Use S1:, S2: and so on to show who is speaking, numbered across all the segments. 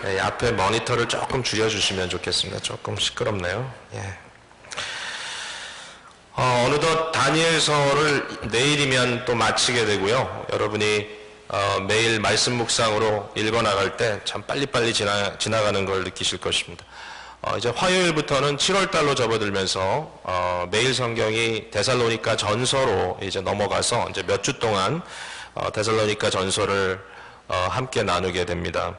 S1: 네, 앞에 모니터를 조금 줄여주시면 좋겠습니다. 조금 시끄럽네요. 예. 어느덧 다니엘서를 내일이면 또 마치게 되고요. 여러분이 매일 말씀 묵상으로 읽어나갈 때 참 빨리빨리 지나가는 걸 느끼실 것입니다. 이제 화요일부터는 7월달로 접어들면서 매일 성경이 데살로니가 전서로 이제 넘어가서 이제 몇 주 동안 데살로니가 전서를 함께 나누게 됩니다.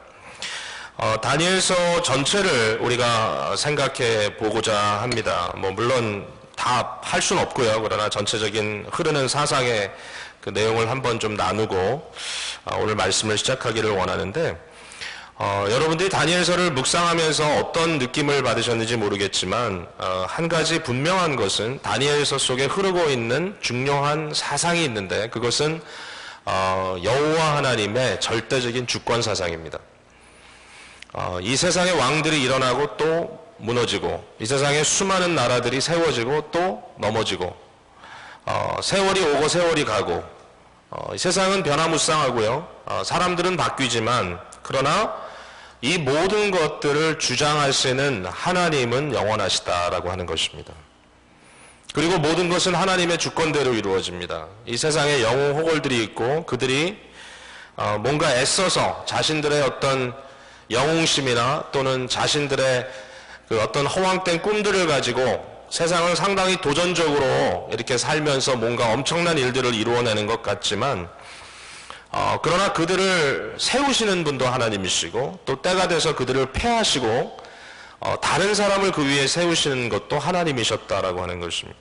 S1: 다니엘서 전체를 우리가 생각해 보고자 합니다. 물론 다 할 수는 없고요. 그러나 전체적인 흐르는 사상의 그 내용을 한번 좀 나누고 오늘 말씀을 시작하기를 원하는데, 여러분들이 다니엘서를 묵상하면서 어떤 느낌을 받으셨는지 모르겠지만 한 가지 분명한 것은 다니엘서 속에 흐르고 있는 중요한 사상이 있는데, 그것은 여호와 하나님의 절대적인 주권 사상입니다. 이 세상의 왕들이 일어나고 또 무너지고, 이 세상에 수많은 나라들이 세워지고 또 넘어지고, 세월이 오고 세월이 가고, 이 세상은 변화무쌍하고요. 사람들은 바뀌지만, 그러나 이 모든 것들을 주장하시는 하나님은 영원하시다라고 하는 것입니다. 그리고 모든 것은 하나님의 주권대로 이루어집니다. 이 세상에 영웅 호걸들이 있고, 그들이 뭔가 애써서 자신들의 어떤 영웅심이나 또는 자신들의 그 어떤 허황된 꿈들을 가지고 세상을 상당히 도전적으로 이렇게 살면서 뭔가 엄청난 일들을 이루어내는 것 같지만, 그러나 그들을 세우시는 분도 하나님이시고, 또 때가 돼서 그들을 패하시고 다른 사람을 그 위에 세우시는 것도 하나님이셨다라고 하는 것입니다.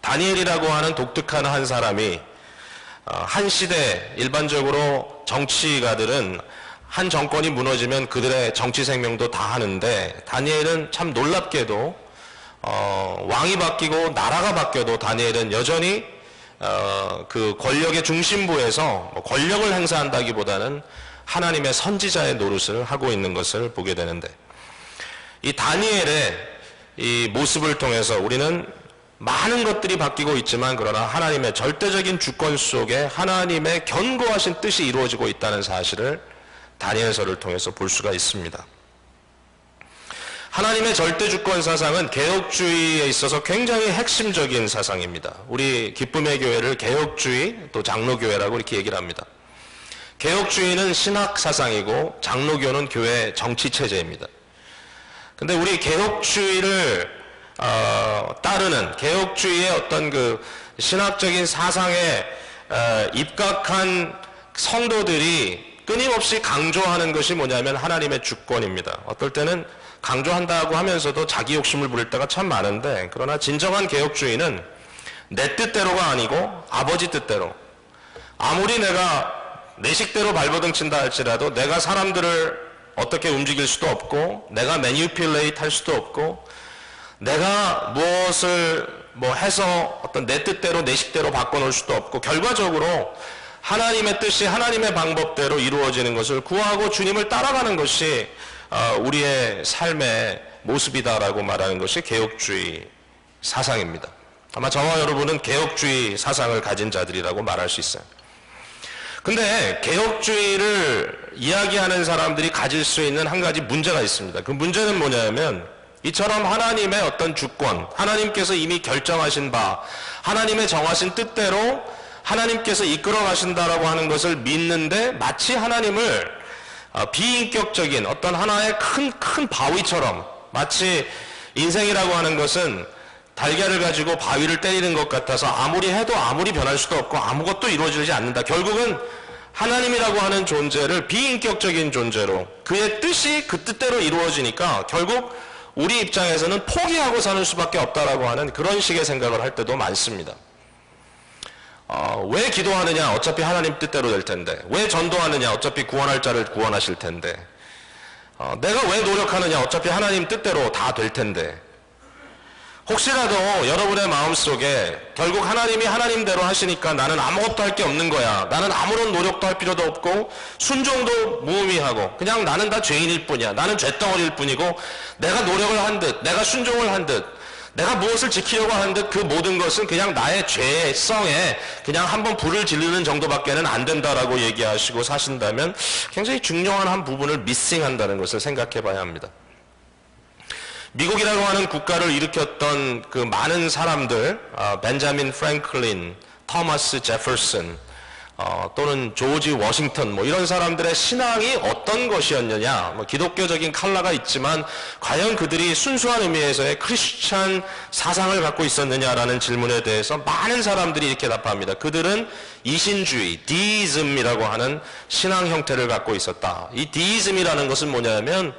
S1: 다니엘이라고 하는 독특한 한 사람이 한 시대 일반적으로 정치가들은 한 정권이 무너지면 그들의 정치 생명도 다 하는데, 다니엘은 참 놀랍게도 왕이 바뀌고 나라가 바뀌어도 다니엘은 여전히 그 권력의 중심부에서 권력을 행사한다기보다는 하나님의 선지자의 노릇을 하고 있는 것을 보게 되는데, 이 다니엘의 이 모습을 통해서 우리는 많은 것들이 바뀌고 있지만, 그러나 하나님의 절대적인 주권 속에 하나님의 견고하신 뜻이 이루어지고 있다는 사실을 다니엘서를 통해서 볼 수가 있습니다. 하나님의 절대주권 사상은 개혁주의에 있어서 굉장히 핵심적인 사상입니다. 우리 기쁨의 교회를 개혁주의 또 장로교회라고 이렇게 얘기를 합니다. 개혁주의는 신학 사상이고 장로교는 교회 정치체제입니다. 근데 우리 개혁주의를 따르는 개혁주의의 어떤 그 신학적인 사상에 입각한 성도들이 끊임없이 강조하는 것이 뭐냐면 하나님의 주권입니다. 어떨 때는 강조한다고 하면서도 자기 욕심을 부릴 때가 참 많은데, 그러나 진정한 개혁주의는 내 뜻대로가 아니고 아버지 뜻대로, 아무리 내가 내 식대로 발버둥 친다 할지라도 내가 사람들을 어떻게 움직일 수도 없고, 내가 매니플레이트 할 수도 없고, 내가 무엇을 해서 어떤 내 뜻대로 내 식대로 바꿔놓을 수도 없고, 결과적으로 하나님의 뜻이 하나님의 방법대로 이루어지는 것을 구하고 주님을 따라가는 것이 우리의 삶의 모습이다라고 말하는 것이 개혁주의 사상입니다. 아마 저와 여러분은 개혁주의 사상을 가진 자들이라고 말할 수 있어요. 근데 개혁주의를 이야기하는 사람들이 가질 수 있는 한 가지 문제가 있습니다. 그 문제는 뭐냐면, 이처럼 하나님의 어떤 주권, 하나님께서 이미 결정하신 바, 하나님의 정하신 뜻대로 하나님께서 이끌어 가신다라고 하는 것을 믿는데, 마치 하나님을 비인격적인 어떤 하나의 큰 바위처럼, 마치 인생이라고 하는 것은 달걀을 가지고 바위를 때리는 것 같아서 아무리 해도 아무리 변할 수도 없고 아무것도 이루어지지 않는다. 결국은 하나님이라고 하는 존재를 비인격적인 존재로, 그의 뜻이 그 뜻대로 이루어지니까 결국 우리 입장에서는 포기하고 사는 수밖에 없다라고 하는 그런 식의 생각을 할 때도 많습니다. 왜 기도하느냐? 어차피 하나님 뜻대로 될 텐데. 왜 전도하느냐? 어차피 구원할 자를 구원하실 텐데. 내가 왜 노력하느냐? 어차피 하나님 뜻대로 다 될 텐데. 혹시라도 여러분의 마음속에 결국 하나님이 하나님대로 하시니까 나는 아무것도 할 게 없는 거야, 나는 아무런 노력도 할 필요도 없고 순종도 무의미하고 그냥 나는 다 죄인일 뿐이야, 나는 죄덩어리일 뿐이고, 내가 노력을 한 듯, 내가 순종을 한 듯, 내가 무엇을 지키려고 하는데 그 모든 것은 그냥 나의 죄성에 그냥 한번 불을 지르는 정도밖에는 안 된다라고 얘기하시고 사신다면 굉장히 중요한 한 부분을 미싱한다는 것을 생각해 봐야 합니다. 미국이라고 하는 국가를 일으켰던 그 많은 사람들, 벤자민 프랭클린, 토마스 제퍼슨, 또는 조지 워싱턴 이런 사람들의 신앙이 어떤 것이었느냐, 기독교적인 컬러가 있지만 과연 그들이 순수한 의미에서의 크리스찬 사상을 갖고 있었느냐라는 질문에 대해서 많은 사람들이 이렇게 답합니다. 그들은 이신주의, 디이즘이라고 하는 신앙 형태를 갖고 있었다. 이 디이즘이라는 것은 뭐냐면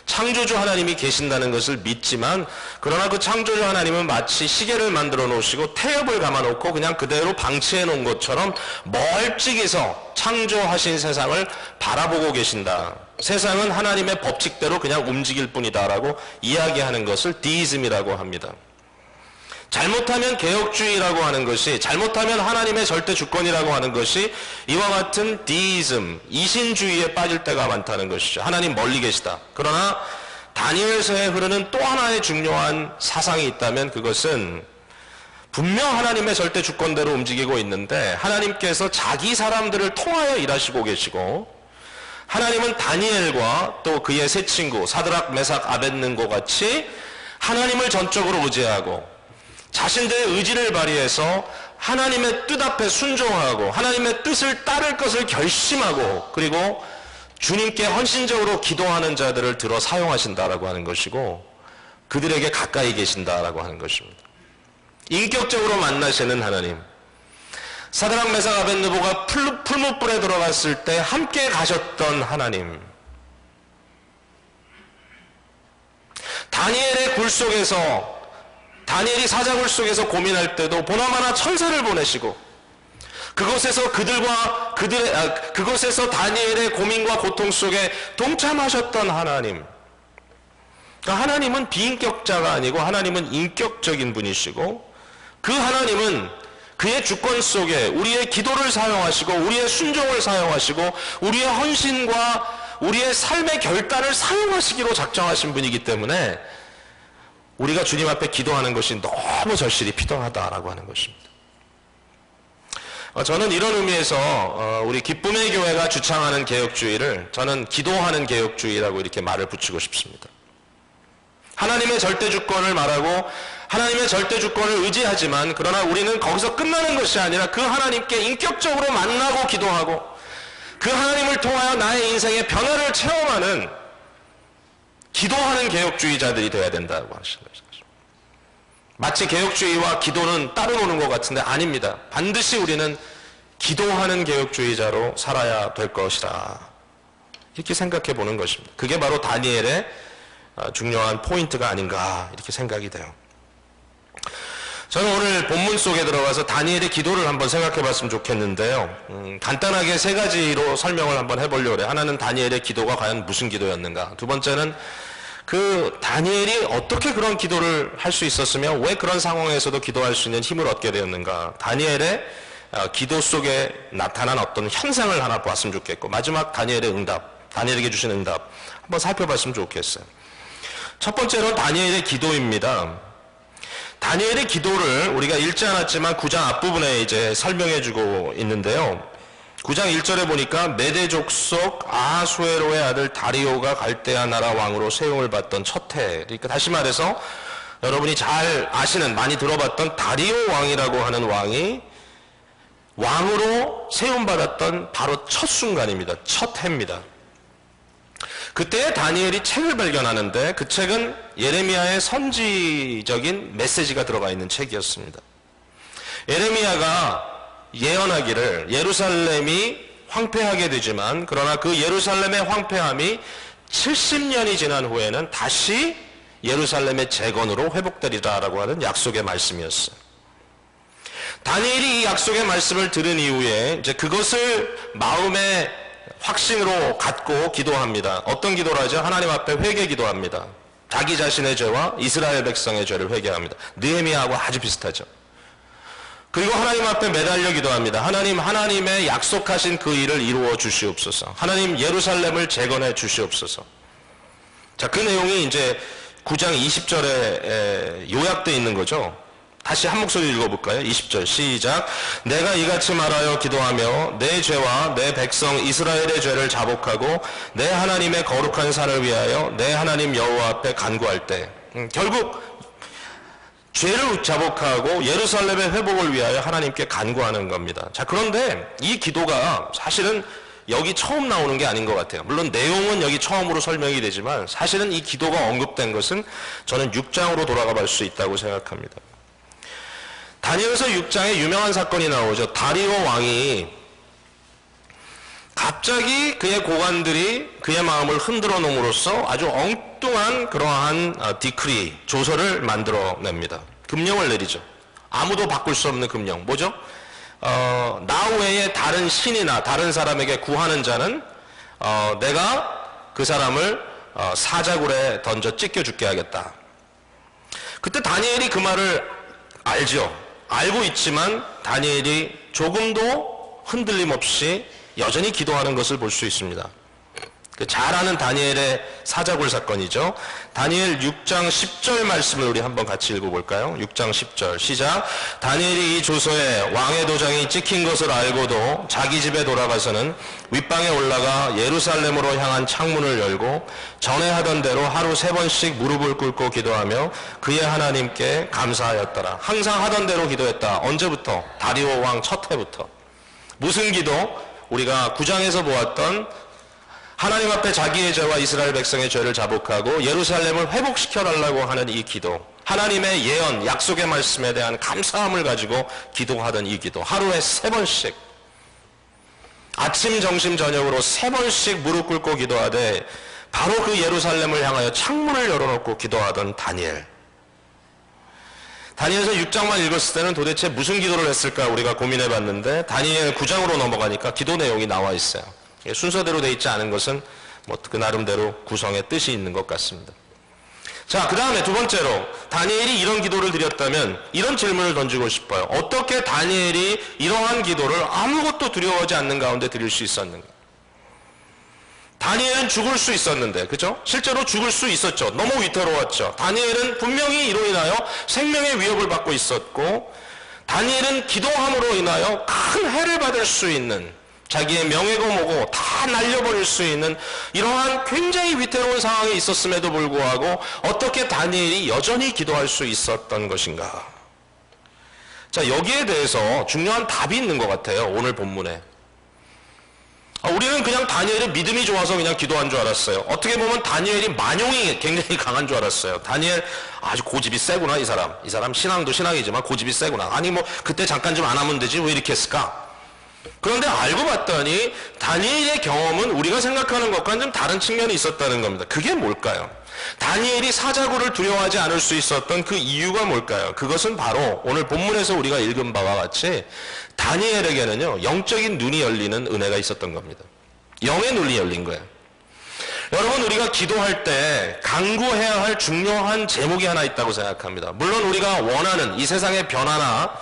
S1: 창조주 하나님이 계신다는 것을 믿지만, 그러나 그 창조주 하나님은 마치 시계를 만들어 놓으시고 태엽을 감아 놓고 그냥 그대로 방치해 놓은 것처럼 멀찍이서 창조하신 세상을 바라보고 계신다. 세상은 하나님의 법칙대로 그냥 움직일 뿐이다라고 이야기하는 것을 디이즘이라고 합니다. 잘못하면 개혁주의라고 하는 것이, 잘못하면 하나님의 절대 주권이라고 하는 것이 이와 같은 디이즘, 이신주의에 빠질 때가 많다는 것이죠. 하나님 멀리 계시다. 그러나 다니엘서에 흐르는 또 하나의 중요한 사상이 있다면 그것은 분명 하나님의 절대 주권대로 움직이고 있는데 하나님께서 자기 사람들을 통하여 일하시고 계시고, 하나님은 다니엘과 또 그의 세 친구 사드락, 메삭, 아벳느고 같이 하나님을 전적으로 의지하고 자신들의 의지를 발휘해서 하나님의 뜻 앞에 순종하고 하나님의 뜻을 따를 것을 결심하고 그리고 주님께 헌신적으로 기도하는 자들을 들어 사용하신다라고 하는 것이고, 그들에게 가까이 계신다라고 하는 것입니다. 인격적으로 만나시는 하나님. 사드락, 메삭, 아벳느고가 풀무불에 들어갔을 때 함께 가셨던 하나님. 다니엘의 굴 속에서, 다니엘이 사자굴 속에서 고민할 때도 보나마나 천사를 보내시고 그곳에서 그곳에서 다니엘의 고민과 고통 속에 동참하셨던 하나님. 그러니까 하나님은 비인격자가 아니고 하나님은 인격적인 분이시고, 그 하나님은 그의 주권 속에 우리의 기도를 사용하시고 우리의 순종을 사용하시고 우리의 헌신과 우리의 삶의 결단을 사용하시기로 작정하신 분이기 때문에 우리가 주님 앞에 기도하는 것이 너무 절실히 필요하다라고 하는 것입니다. 저는 이런 의미에서 우리 기쁨의 교회가 주창하는 개혁주의를 저는 기도하는 개혁주의라고 이렇게 말을 붙이고 싶습니다. 하나님의 절대 주권을 말하고 하나님의 절대 주권을 의지하지만, 그러나 우리는 거기서 끝나는 것이 아니라 그 하나님께 인격적으로 만나고 기도하고 그 하나님을 통하여 나의 인생의 변화를 체험하는 기도하는 개혁주의자들이 되어야 된다고 하시는 것이죠. 마치 개혁주의와 기도는 따로 노는 것 같은데 아닙니다. 반드시 우리는 기도하는 개혁주의자로 살아야 될 것이다, 이렇게 생각해 보는 것입니다. 그게 바로 다니엘의 중요한 포인트가 아닌가 이렇게 생각이 돼요. 저는 오늘 본문 속에 들어가서 다니엘의 기도를 한번 생각해 봤으면 좋겠는데요. 간단하게 세 가지로 설명을 한번 해보려고 해요. 하나는 다니엘의 기도가 과연 무슨 기도였는가, 두 번째는 그 다니엘이 어떻게 그런 기도를 할 수 있었으며 왜 그런 상황에서도 기도할 수 있는 힘을 얻게 되었는가, 다니엘의 기도 속에 나타난 어떤 현상을 하나 보았으면 좋겠고, 마지막 다니엘의 응답, 다니엘에게 주신 응답 한번 살펴봤으면 좋겠어요. 첫 번째로는 다니엘의 기도입니다. 다니엘의 기도를 우리가 읽지 않았지만 9장 앞부분에 이제 설명해 주고 있는데요. 9장 1절에 보니까 메대 족속 아하수에로의 아들 다리오가 갈대아 나라 왕으로 세움을 받던 첫 해, 그러니까 다시 말해서 여러분이 잘 아시는, 많이 들어봤던 다리오 왕이라고 하는 왕이 왕으로 세움받았던 바로 첫 순간입니다. 첫 해입니다. 그때 다니엘이 책을 발견하는데 그 책은 예레미야의 선지적인 메시지가 들어가 있는 책이었습니다. 예레미야가 예언하기를 예루살렘이 황폐하게 되지만, 그러나 그 예루살렘의 황폐함이 70년이 지난 후에는 다시 예루살렘의 재건으로 회복되리라라고 하는 약속의 말씀이었어요. 다니엘이 이 약속의 말씀을 들은 이후에 이제 그것을 마음의 확신으로 갖고 기도합니다. 어떤 기도를 하죠? 하나님 앞에 회개 기도합니다. 자기 자신의 죄와 이스라엘 백성의 죄를 회개합니다. 느헤미야하고 아주 비슷하죠. 그리고 하나님 앞에 매달려 기도합니다. 하나님, 하나님의 약속하신 그 일을 이루어 주시옵소서. 하나님, 예루살렘을 재건해 주시옵소서. 자, 그 내용이 이제 9장 20절에 요약되어 있는 거죠. 다시 한 목소리 읽어볼까요? 20절 시작. 내가 이같이 말하여 기도하며 내 죄와 내 백성 이스라엘의 죄를 자복하고 내 하나님의 거룩한 산을 위하여 내 하나님 여호와 앞에 간구할 때, 결국 죄를 자복하고 예루살렘의 회복을 위하여 하나님께 간구하는 겁니다. 자, 그런데 이 기도가 사실은 여기 처음 나오는 게 아닌 것 같아요. 물론 내용은 여기 처음으로 설명이 되지만 사실은 이 기도가 언급된 것은 저는 6장으로 돌아가 볼 수 있다고 생각합니다. 다니엘서 6장에 유명한 사건이 나오죠. 다리오 왕이 갑자기 그의 고관들이 그의 마음을 흔들어 놓음으로써 아주 엉뚱한 그러한 디크리, 조서를 만들어냅니다. 금령을 내리죠. 아무도 바꿀 수 없는 금령. 뭐죠? 나 외에 다른 신이나 다른 사람에게 구하는 자는 내가 그 사람을 사자굴에 던져 찢겨 죽게 하겠다. 그때 다니엘이 그 말을 알죠. 알고 있지만 다니엘이 조금도 흔들림 없이 여전히 기도하는 것을 볼 수 있습니다. 잘 아는 다니엘의 사자굴 사건이죠. 다니엘 6장 10절 말씀을 우리 한번 같이 읽어볼까요? 6장 10절 시작. 다니엘이 이 조서에 왕의 도장이 찍힌 것을 알고도 자기 집에 돌아가서는 윗방에 올라가 예루살렘으로 향한 창문을 열고 전에 하던 대로 하루 3번씩 무릎을 꿇고 기도하며 그의 하나님께 감사하였더라. 항상 하던 대로 기도했다. 언제부터? 다리오 왕 첫 해부터. 무슨 기도? 우리가 9장에서 보았던 하나님 앞에 자기의 죄와 이스라엘 백성의 죄를 자복하고 예루살렘을 회복시켜달라고 하는 이 기도, 하나님의 예언, 약속의 말씀에 대한 감사함을 가지고 기도하던 이 기도, 하루에 3번씩 아침, 점심, 저녁으로 3번씩 무릎 꿇고 기도하되 바로 그 예루살렘을 향하여 창문을 열어놓고 기도하던 다니엘. 다니엘서 6장만 읽었을 때는 도대체 무슨 기도를 했을까 우리가 고민해 봤는데 다니엘 9장으로 넘어가니까 기도 내용이 나와 있어요. 순서대로 되어 있지 않은 것은 뭐 그 나름대로 구성의 뜻이 있는 것 같습니다. 자, 그 다음에 두 번째로 다니엘이 이런 기도를 드렸다면 이런 질문을 던지고 싶어요. 어떻게 다니엘이 이러한 기도를 아무것도 두려워하지 않는 가운데 드릴 수 있었는가? 다니엘은 죽을 수 있었는데, 그죠? 실제로 죽을 수 있었죠. 너무 위태로웠죠. 다니엘은 분명히 이로 인하여 생명의 위협을 받고 있었고, 다니엘은 기도함으로 인하여 큰 해를 받을 수 있는, 자기의 명예고 뭐고 다 날려버릴 수 있는 이러한 굉장히 위태로운 상황에 있었음에도 불구하고 어떻게 다니엘이 여전히 기도할 수 있었던 것인가? 자, 여기에 대해서 중요한 답이 있는 것 같아요. 오늘 본문에. 우리는 그냥 다니엘이 믿음이 좋아서 그냥 기도한 줄 알았어요. 어떻게 보면 다니엘이 만용이 굉장히 강한 줄 알았어요. 다니엘 아주 고집이 세구나, 이 사람. 이 사람 신앙도 신앙이지만 고집이 세구나. 아니 뭐 그때 잠깐 좀 안 하면 되지 왜 이렇게 했을까? 그런데 알고 봤더니 다니엘의 경험은 우리가 생각하는 것과는 좀 다른 측면이 있었다는 겁니다. 그게 뭘까요? 다니엘이 사자굴을 두려워하지 않을 수 있었던 그 이유가 뭘까요? 그것은 바로 오늘 본문에서 우리가 읽은 바와 같이 다니엘에게는요, 영적인 눈이 열리는 은혜가 있었던 겁니다. 영의 눈이 열린 거예요. 여러분, 우리가 기도할 때 간구해야 할 중요한 제목이 하나 있다고 생각합니다. 물론 우리가 원하는 이 세상의 변화나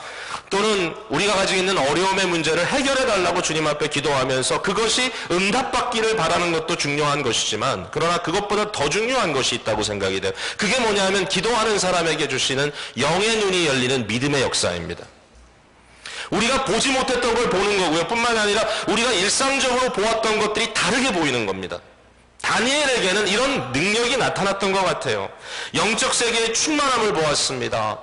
S1: 또는 우리가 가지고 있는 어려움의 문제를 해결해 달라고 주님 앞에 기도하면서 그것이 응답받기를 바라는 것도 중요한 것이지만, 그러나 그것보다 더 중요한 것이 있다고 생각이 돼요. 그게 뭐냐면 기도하는 사람에게 주시는 영의 눈이 열리는 믿음의 역사입니다. 우리가 보지 못했던 걸 보는 거고요. 뿐만 아니라 우리가 일상적으로 보았던 것들이 다르게 보이는 겁니다. 다니엘에게는 이런 능력이 나타났던 것 같아요. 영적 세계의 충만함을 보았습니다.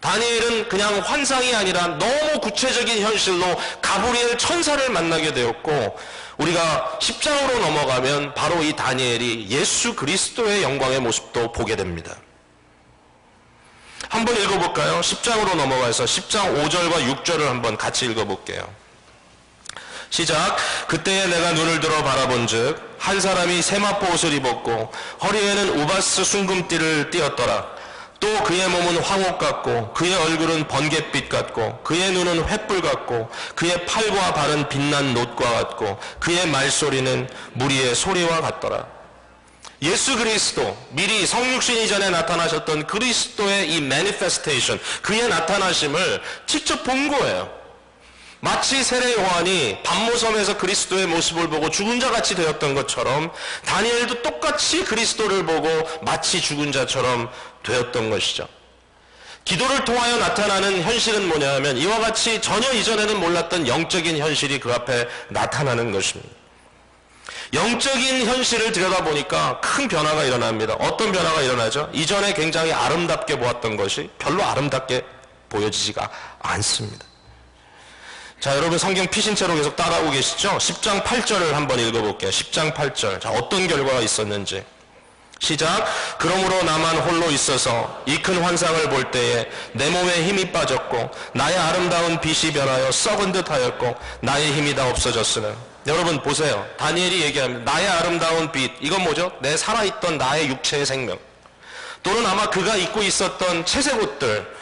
S1: 다니엘은 그냥 환상이 아니라 너무 구체적인 현실로 가브리엘 천사를 만나게 되었고, 우리가 10장으로 넘어가면 바로 이 다니엘이 예수 그리스도의 영광의 모습도 보게 됩니다. 한번 읽어볼까요? 10장으로 넘어가서 10장 5절과 6절을 한번 같이 읽어볼게요. 시작. 그때에 내가 눈을 들어 바라본즉 한 사람이 세마포 옷을 입었고 허리에는 우바스 순금띠를 띠었더라. 또 그의 몸은 황옥 같고 그의 얼굴은 번갯빛 같고 그의 눈은 횃불 같고 그의 팔과 발은 빛난 놋과 같고 그의 말소리는 무리의 소리와 같더라. 예수 그리스도, 미리 성육신 이전에 나타나셨던 그리스도의 이 매니페스테이션, 그의 나타나심을 직접 본 거예요. 마치 세례 요한이 반모섬에서 그리스도의 모습을 보고 죽은 자같이 되었던 것처럼 다니엘도 똑같이 그리스도를 보고 마치 죽은 자처럼 되었던 것이죠. 기도를 통하여 나타나는 현실은 뭐냐 하면 이와 같이 전혀 이전에는 몰랐던 영적인 현실이 그 앞에 나타나는 것입니다. 영적인 현실을 들여다보니까 큰 변화가 일어납니다. 어떤 변화가 일어나죠? 이전에 굉장히 아름답게 보았던 것이 별로 아름답게 보여지지가 않습니다. 자, 여러분 성경 피신 채로 계속 따라오고 계시죠? 10장 8절을 한번 읽어볼게요. 10장 8절. 자, 어떤 결과가 있었는지. 시작. 그러므로 나만 홀로 있어서 이 큰 환상을 볼 때에 내 몸에 힘이 빠졌고 나의 아름다운 빛이 변하여 썩은 듯 하였고 나의 힘이 다 없어졌으나. 여러분 보세요. 다니엘이 얘기합니다. 나의 아름다운 빛. 이건 뭐죠? 내 살아있던 나의 육체의 생명. 또는 아마 그가 입고 있었던 채색 옷들,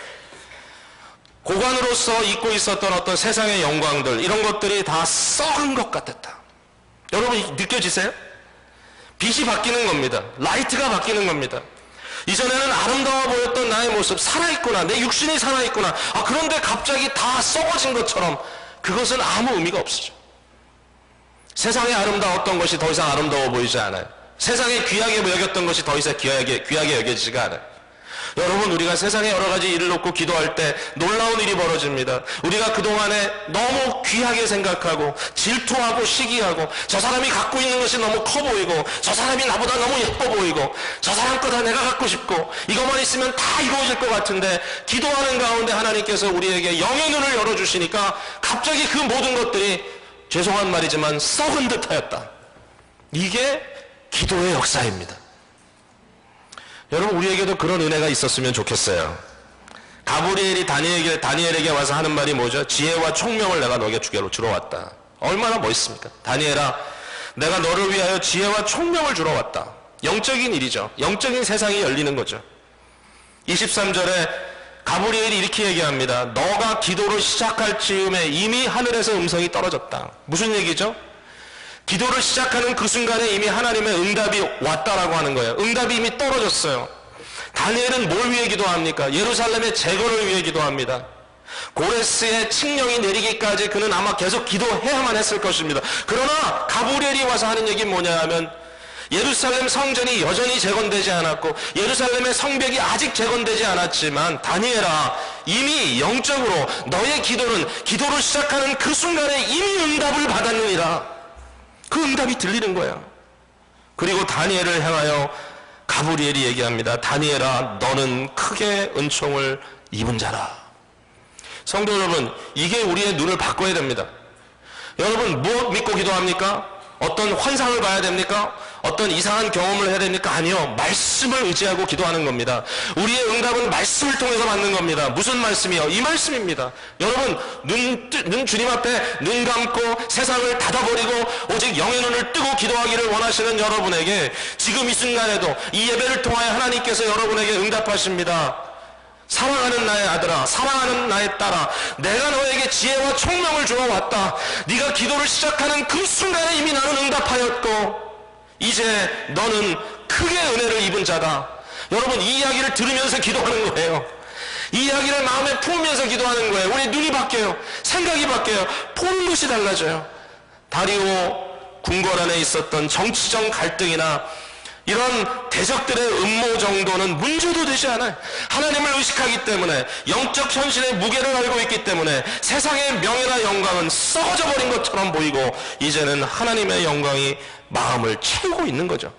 S1: 고관으로서 입고 있었던 어떤 세상의 영광들, 이런 것들이 다 썩은 것 같았다. 여러분 느껴지세요? 빛이 바뀌는 겁니다. 라이트가 바뀌는 겁니다. 이전에는 아름다워 보였던 나의 모습, 살아있구나, 내 육신이 살아있구나. 그런데 갑자기 다 썩어진 것처럼 그것은 아무 의미가 없어져. 세상에 아름다웠던 것이 더 이상 아름다워 보이지 않아요. 세상에 귀하게 여겼던 것이 더 이상 귀하게 여겨지지가 않아요. 여러분, 우리가 세상에 여러 가지 일을 놓고 기도할 때 놀라운 일이 벌어집니다. 우리가 그동안에 너무 귀하게 생각하고 질투하고 시기하고 저 사람이 갖고 있는 것이 너무 커 보이고 저 사람이 나보다 너무 예뻐 보이고 저 사람 거 다 내가 갖고 싶고 이것만 있으면 다 이루어질 것 같은데 기도하는 가운데 하나님께서 우리에게 영의 눈을 열어주시니까 갑자기 그 모든 것들이 죄송한 말이지만 썩은 듯하였다. 이게 기도의 역사입니다. 여러분, 우리에게도 그런 은혜가 있었으면 좋겠어요. 가브리엘이 다니엘에게 와서 하는 말이 뭐죠? 지혜와 총명을 내가 너에게 주러 왔다. 얼마나 멋있습니까? 다니엘아, 내가 너를 위하여 지혜와 총명을 주러 왔다. 영적인 일이죠. 영적인 세상이 열리는 거죠. 23절에 가브리엘이 이렇게 얘기합니다. 너가 기도를 시작할 즈음에 이미 하늘에서 음성이 떨어졌다. 무슨 얘기죠? 기도를 시작하는 그 순간에 이미 하나님의 응답이 왔다라고 하는 거예요. 응답이 이미 떨어졌어요. 다니엘은 뭘 위해 기도합니까? 예루살렘의 재건을 위해 기도합니다. 고레스의 칙령이 내리기까지 그는 아마 계속 기도해야만 했을 것입니다. 그러나 가브리엘이 와서 하는 얘기는 뭐냐 하면 예루살렘 성전이 여전히 재건되지 않았고 예루살렘의 성벽이 아직 재건되지 않았지만 다니엘아, 이미 영적으로 너의 기도를 시작하는 그 순간에 이미 응답을 받았느니라. 그 응답이 들리는 거야. 그리고 다니엘을 향하여 가브리엘이 얘기합니다. 다니엘아, 너는 크게 은총을 입은 자라. 성도 여러분, 이게 우리의 눈을 바꿔야 됩니다. 여러분, 무엇 믿고 기도합니까? 어떤 환상을 봐야 됩니까? 어떤 이상한 경험을 해야 됩니까? 아니요. 말씀을 의지하고 기도하는 겁니다. 우리의 응답은 말씀을 통해서 받는 겁니다. 무슨 말씀이요? 이 말씀입니다. 여러분, 주님 앞에 눈 감고 세상을 닫아버리고 오직 영의 눈을 뜨고 기도하기를 원하시는 여러분에게 지금 이 순간에도 이 예배를 통하여 하나님께서 여러분에게 응답하십니다. 사랑하는 나의 아들아, 사랑하는 나의 딸아, 내가 너에게 지혜와 총명을 주어 왔다. 네가 기도를 시작하는 그 순간에 이미 나는 응답하였고 이제 너는 크게 은혜를 입은 자다. 여러분, 이 이야기를 들으면서 기도하는 거예요. 이 이야기를 마음에 품으면서 기도하는 거예요. 우리 눈이 바뀌어요. 생각이 바뀌어요. 보는 것이 달라져요. 다리오 궁궐 안에 있었던 정치적 갈등이나 이런 대적들의 음모 정도는 문제도 되지 않아요. 하나님을 의식하기 때문에, 영적 현실의 무게를 알고 있기 때문에 세상의 명예나 영광은 썩어져 버린 것처럼 보이고 이제는 하나님의 영광이 마음을 채우고 있는 거죠.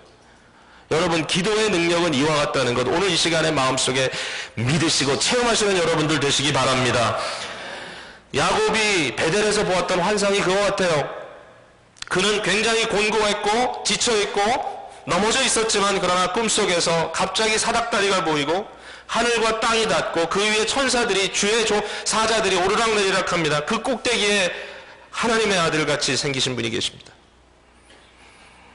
S1: 여러분, 기도의 능력은 이와 같다는 것, 오늘 이 시간에 마음속에 믿으시고 체험하시는 여러분들 되시기 바랍니다. 야곱이 베델에서 보았던 환상이 그와 같아요. 그는 굉장히 곤고했고 지쳐있고 넘어져 있었지만 그러나 꿈속에서 갑자기 사닥다리가 보이고 하늘과 땅이 닿고 그 위에 천사들이 주의 사자들이 오르락내리락 합니다. 그 꼭대기에 하나님의 아들같이 생기신 분이 계십니다.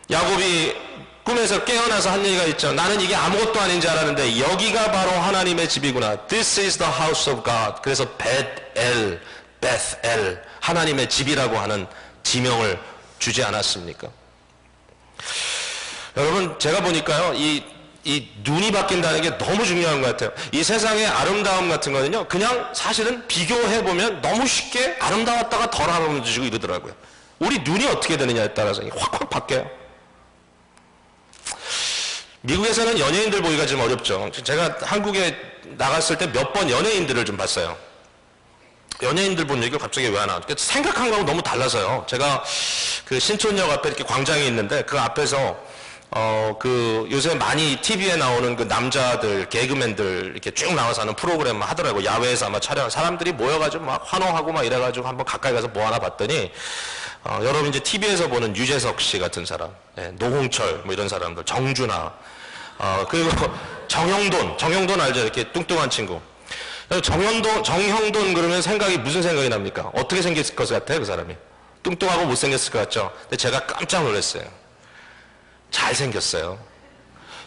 S1: 야곱이 꿈에서 깨어나서 한 얘기가 있죠. 나는 이게 아무것도 아닌 줄 알았는데 여기가 바로 하나님의 집이구나. This is the house of God. 그래서 벳엘, 하나님의 집이라고 하는 지명을 주지 않았습니까? 여러분, 제가 보니까요, 이 이 눈이 바뀐다는 게 너무 중요한 것 같아요. 이 세상의 아름다움 같은 거는요, 그냥 사실은 비교해보면 너무 쉽게 아름다웠다가 덜 아름다워지고 이러더라고요. 우리 눈이 어떻게 되느냐에 따라서 확확 바뀌어요. 미국에서는 연예인들 보기가 좀 어렵죠. 제가 한국에 나갔을 때 몇 번 연예인들을 좀 봤어요. 연예인들 본 얘기가 갑자기 왜 안 나와? 생각한 거하고 너무 달라서요. 제가 그 신촌역 앞에 이렇게 광장이 있는데 그 앞에서 그 요새 많이 TV에 나오는 그 남자들, 개그맨들 이렇게 쭉 나와서 하는 프로그램 하더라고요. 야외에서 아마 촬영, 사람들이 모여가지고 막 환호하고 막 이래가지고 한번 가까이 가서 뭐 하나 봤더니, 여러분 이제 TV에서 보는 유재석 씨 같은 사람, 예, 노홍철 뭐 이런 사람들, 정준하, 그리고 정형돈 알죠? 이렇게 뚱뚱한 친구. 정형돈 그러면 무슨 생각이 납니까? 어떻게 생겼을 것 같아요, 그 사람이? 뚱뚱하고 못생겼을 것 같죠? 근데 제가 깜짝 놀랐어요. 잘생겼어요.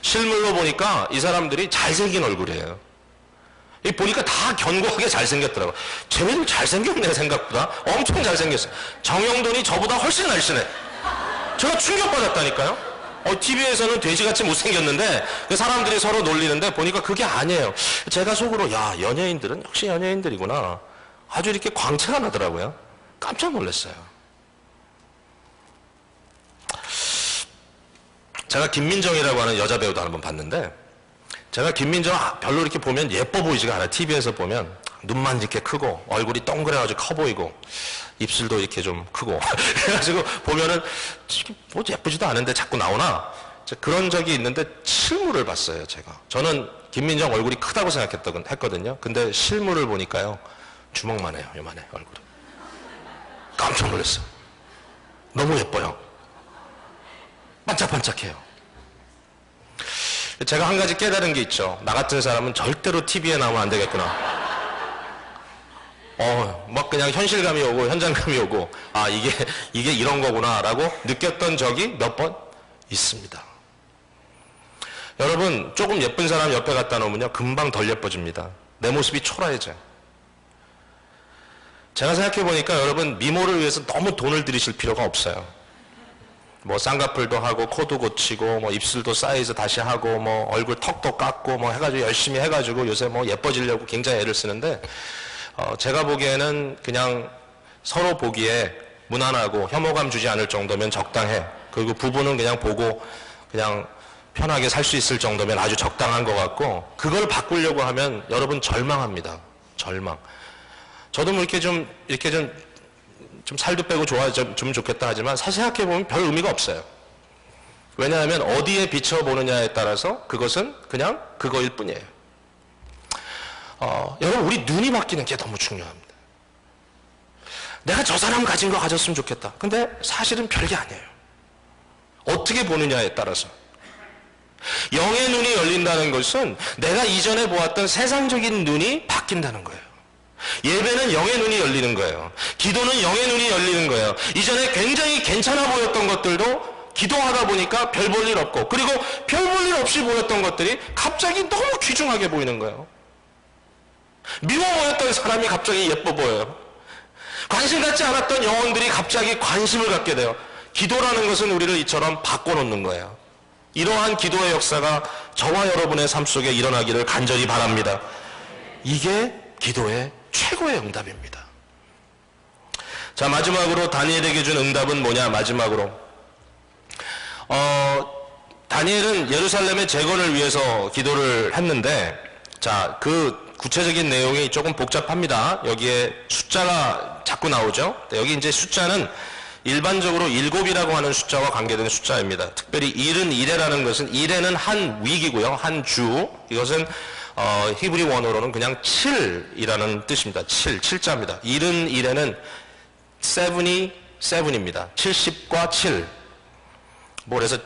S1: 실물로 보니까 이 사람들이 잘생긴 얼굴이에요. 보니까 다 견고하게 잘생겼더라고요. 쟤네들 잘생겼네, 생각보다. 엄청 잘생겼어요. 정형돈이 저보다 훨씬 날씬해. 제가 충격받았다니까요. TV에서는 돼지같이 못생겼는데 그 사람들이 서로 놀리는데 보니까 그게 아니에요. 제가 속으로 야, 연예인들은 역시 연예인들이구나. 아주 이렇게 광채가 나더라고요. 깜짝 놀랐어요. 제가 김민정이라고 하는 여자 배우도 한번 봤는데, 제가 김민정 별로 이렇게 보면 예뻐 보이지가 않아요. TV에서 보면 눈만 이렇게 크고 얼굴이 동그래가지고 커 보이고 입술도 이렇게 좀 크고 그래가지고 보면은 뭐 예쁘지도 않은데 자꾸 나오나, 그런 적이 있는데 실물을 봤어요. 저는 김민정 얼굴이 크다고 생각했거든요. 근데 실물을 보니까요, 주먹만 해요. 요만해, 얼굴이. 깜짝 놀랐어요. 너무 예뻐요. 반짝반짝해요. 제가 한 가지 깨달은 게 있죠. 나 같은 사람은 절대로 TV에 나오면 안 되겠구나. 막 그냥 현실감이 오고 현장감이 오고, 아, 이게 이런 거구나 라고 느꼈던 적이 몇 번 있습니다. 여러분, 조금 예쁜 사람 옆에 갖다 놓으면요, 금방 덜 예뻐집니다. 내 모습이 초라해져요. 제가 생각해 보니까 여러분, 미모를 위해서 너무 돈을 들이실 필요가 없어요. 뭐 쌍꺼풀도 하고 코도 고치고 뭐 입술도 사이즈 다시 하고 뭐 얼굴 턱도 깎고 뭐 해가지고 열심히 해가지고 요새 뭐 예뻐지려고 굉장히 애를 쓰는데, 제가 보기에는 그냥 서로 보기에 무난하고 혐오감 주지 않을 정도면 적당해. 그리고 부부는 그냥 보고 그냥 편하게 살 수 있을 정도면 아주 적당한 것 같고, 그걸 바꾸려고 하면 여러분 절망합니다. 절망. 저도 뭐 이렇게 좀 살도 빼고 좋아지면 좋겠다 하지만 사실 생각해보면 별 의미가 없어요. 왜냐하면 어디에 비춰보느냐에 따라서 그것은 그냥 그거일 뿐이에요. 여러분, 우리 눈이 바뀌는 게 너무 중요합니다. 내가 저 사람 가진 거 가졌으면 좋겠다. 근데 사실은 별게 아니에요. 어떻게 보느냐에 따라서. 영의 눈이 열린다는 것은 내가 이전에 보았던 세상적인 눈이 바뀐다는 거예요. 예배는 영의 눈이 열리는 거예요. 기도는 영의 눈이 열리는 거예요. 이전에 굉장히 괜찮아 보였던 것들도 기도하다 보니까 별 볼 일 없고, 그리고 별 볼 일 없이 보였던 것들이 갑자기 너무 귀중하게 보이는 거예요. 미워 보였던 사람이 갑자기 예뻐 보여요. 관심 갖지 않았던 영혼들이 갑자기 관심을 갖게 돼요. 기도라는 것은 우리를 이처럼 바꿔놓는 거예요. 이러한 기도의 역사가 저와 여러분의 삶 속에 일어나기를 간절히 바랍니다. 이게 기도의 최고의 응답입니다. 자, 마지막으로 다니엘에게 준 응답은 뭐냐? 마지막으로 다니엘은 예루살렘의 재건을 위해서 기도를 했는데, 자, 그 구체적인 내용이 조금 복잡합니다. 여기에 숫자가 자꾸 나오죠. 여기 이제 숫자는 일반적으로 7이라고 하는 숫자와 관계된 숫자입니다. 특별히 71회라는 것은, 1회는 한 위기고요, 한 주. 이것은 히브리 원어로는 그냥 7이라는 뜻입니다. 7자입니다. 71회는 77입니다. 70과 7. 뭐 그래서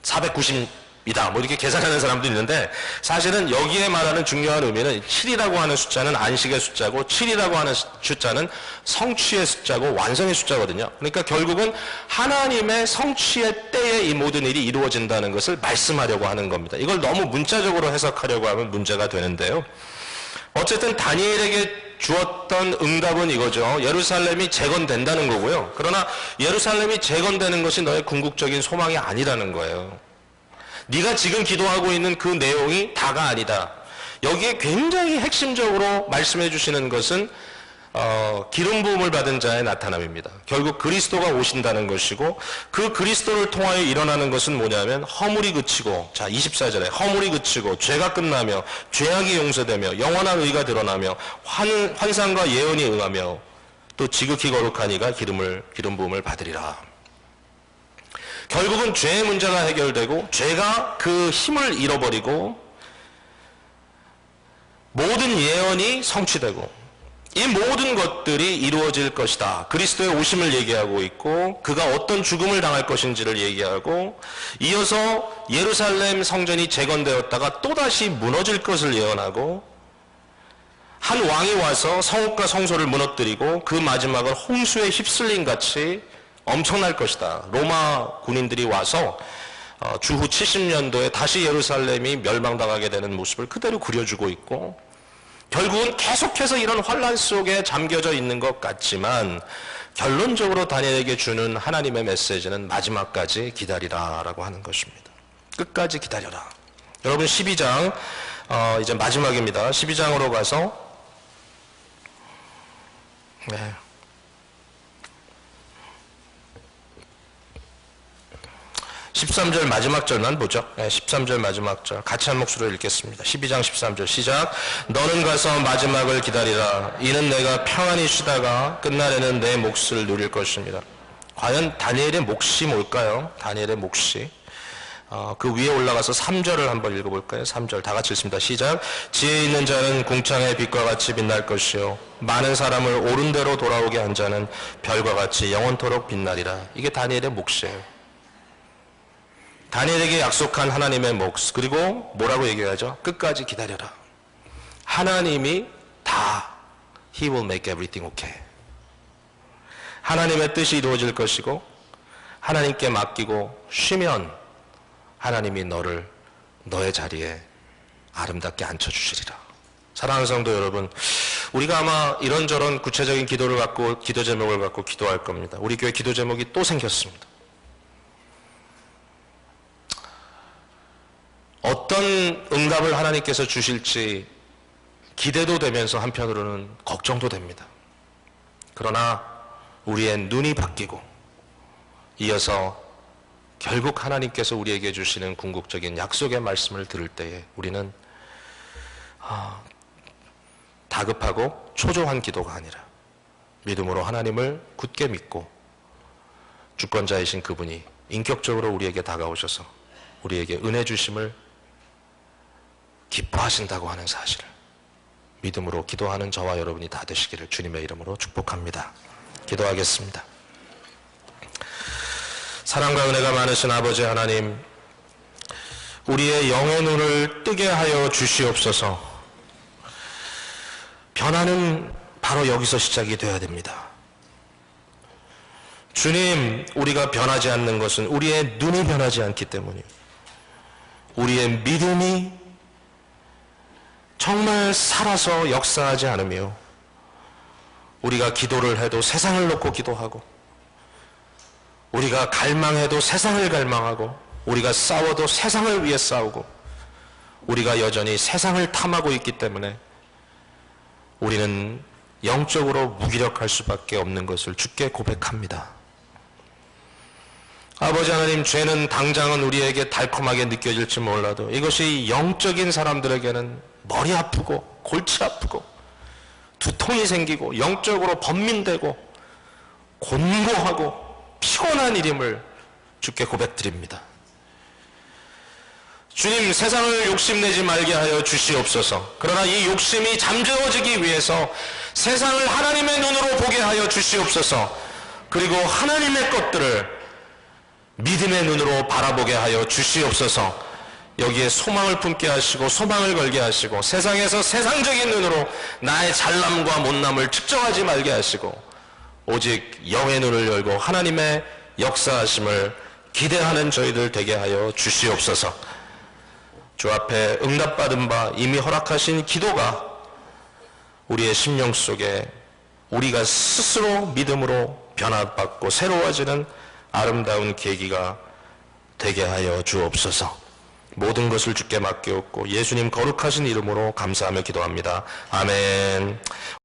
S1: 490이다. 뭐 이렇게 계산하는 사람도 있는데, 사실은 여기에 말하는 중요한 의미는 7이라고 하는 숫자는 안식의 숫자고, 7이라고 하는 숫자는 성취의 숫자고 완성의 숫자거든요. 그러니까 결국은 하나님의 성취의 때에 이 모든 일이 이루어진다는 것을 말씀하려고 하는 겁니다. 이걸 너무 문자적으로 해석하려고 하면 문제가 되는데요. 어쨌든 다니엘에게 주었던 응답은 이거죠. 예루살렘이 재건된다는 거고요. 그러나 예루살렘이 재건되는 것이 너의 궁극적인 소망이 아니라는 거예요. 네가 지금 기도하고 있는 그 내용이 다가 아니다. 여기에 굉장히 핵심적으로 말씀해 주시는 것은 기름 부음을 받은 자의 나타남입니다. 결국 그리스도가 오신다는 것이고, 그 그리스도를 통하여 일어나는 것은 뭐냐면 허물이 그치고, 자 24절에 허물이 그치고 죄가 끝나며 죄악이 용서되며 영원한 의가 드러나며 환상과 예언이 응하며 또 지극히 거룩한 이가 기름 부음을 받으리라. 결국은 죄의 문제가 해결되고 죄가 그 힘을 잃어버리고 모든 예언이 성취되고 이 모든 것들이 이루어질 것이다. 그리스도의 오심을 얘기하고 있고 그가 어떤 죽음을 당할 것인지를 얘기하고, 이어서 예루살렘 성전이 재건되었다가 또다시 무너질 것을 예언하고, 한 왕이 와서 성읍과 성소를 무너뜨리고 그 마지막을 홍수에 휩쓸린 같이 엄청날 것이다. 로마 군인들이 와서 주후 70년도에 다시 예루살렘이 멸망당하게 되는 모습을 그대로 그려주고 있고, 결국은 계속해서 이런 환란 속에 잠겨져 있는 것 같지만 결론적으로 다니엘에게 주는 하나님의 메시지는 마지막까지 기다리라 라고 하는 것입니다. 끝까지 기다려라. 여러분 12장 이제 마지막입니다. 12장으로 가서 13절 마지막 절만 보죠. 13절 마지막 절 같이 한 목소리로 읽겠습니다. 12장 13절 시작. 너는 가서 마지막을 기다리라. 이는 내가 평안히 쉬다가 끝날에는 내 몫을 누릴 것입니다. 과연 다니엘의 몫이 뭘까요? 다니엘의 몫이 그 위에 올라가서 3절을 한번 읽어볼까요? 3절 다 같이 읽습니다. 시작. 지혜 있는 자는 궁창의 빛과 같이 빛날 것이요 많은 사람을 옳은 대로 돌아오게 한 자는 별과 같이 영원토록 빛나리라. 이게 다니엘의 몫이에요. 다니엘에게 약속한 하나님의 몫, 그리고 뭐라고 얘기하죠? 끝까지 기다려라. 하나님이 다 He will make everything okay. 하나님의 뜻이 이루어질 것이고 하나님께 맡기고 쉬면 하나님이 너를 너의 자리에 아름답게 앉혀주시리라. 사랑하는 성도 여러분, 우리가 아마 이런저런 구체적인 기도를 갖고 기도 제목을 갖고 기도할 겁니다. 우리 교회 기도 제목이 또 생겼습니다. 어떤 응답을 하나님께서 주실지 기대도 되면서 한편으로는 걱정도 됩니다. 그러나 우리의 눈이 바뀌고 이어서 결국 하나님께서 우리에게 주시는 궁극적인 약속의 말씀을 들을 때에 우리는 다급하고 초조한 기도가 아니라 믿음으로 하나님을 굳게 믿고 주권자이신 그분이 인격적으로 우리에게 다가오셔서 우리에게 은혜 주심을 기뻐하신다고 하는 사실을 믿음으로 기도하는 저와 여러분이 다 되시기를 주님의 이름으로 축복합니다. 기도하겠습니다. 사랑과 은혜가 많으신 아버지 하나님, 우리의 영의 눈을 뜨게 하여 주시옵소서. 변화는 바로 여기서 시작이 되어야 됩니다. 주님, 우리가 변하지 않는 것은 우리의 눈이 변하지 않기 때문이에요. 우리의 믿음이 정말 살아서 역사하지 않으며 우리가 기도를 해도 세상을 놓고 기도하고 우리가 갈망해도 세상을 갈망하고 우리가 싸워도 세상을 위해 싸우고 우리가 여전히 세상을 탐하고 있기 때문에 우리는 영적으로 무기력할 수밖에 없는 것을 주께 고백합니다. 아버지 하나님, 죄는 당장은 우리에게 달콤하게 느껴질지 몰라도 이것이 영적인 사람들에게는 머리 아프고 골치 아프고 두통이 생기고 영적으로 번민되고 곤고하고 피곤한 일임을 주께 고백드립니다. 주님, 세상을 욕심내지 말게 하여 주시옵소서. 그러나 이 욕심이 잠재워지기 위해서 세상을 하나님의 눈으로 보게 하여 주시옵소서. 그리고 하나님의 것들을 믿음의 눈으로 바라보게 하여 주시옵소서. 여기에 소망을 품게 하시고 소망을 걸게 하시고 세상에서 세상적인 눈으로 나의 잘남과 못남을 측정하지 말게 하시고 오직 영의 눈을 열고 하나님의 역사하심을 기대하는 저희들 되게 하여 주시옵소서. 주 앞에 응답받은 바 이미 허락하신 기도가 우리의 심령 속에 우리가 스스로 믿음으로 변화받고 새로워지는 아름다운 계기가 되게 하여 주옵소서. 모든 것을 주께 맡기옵고 예수님 거룩하신 이름으로 감사하며 기도합니다. 아멘.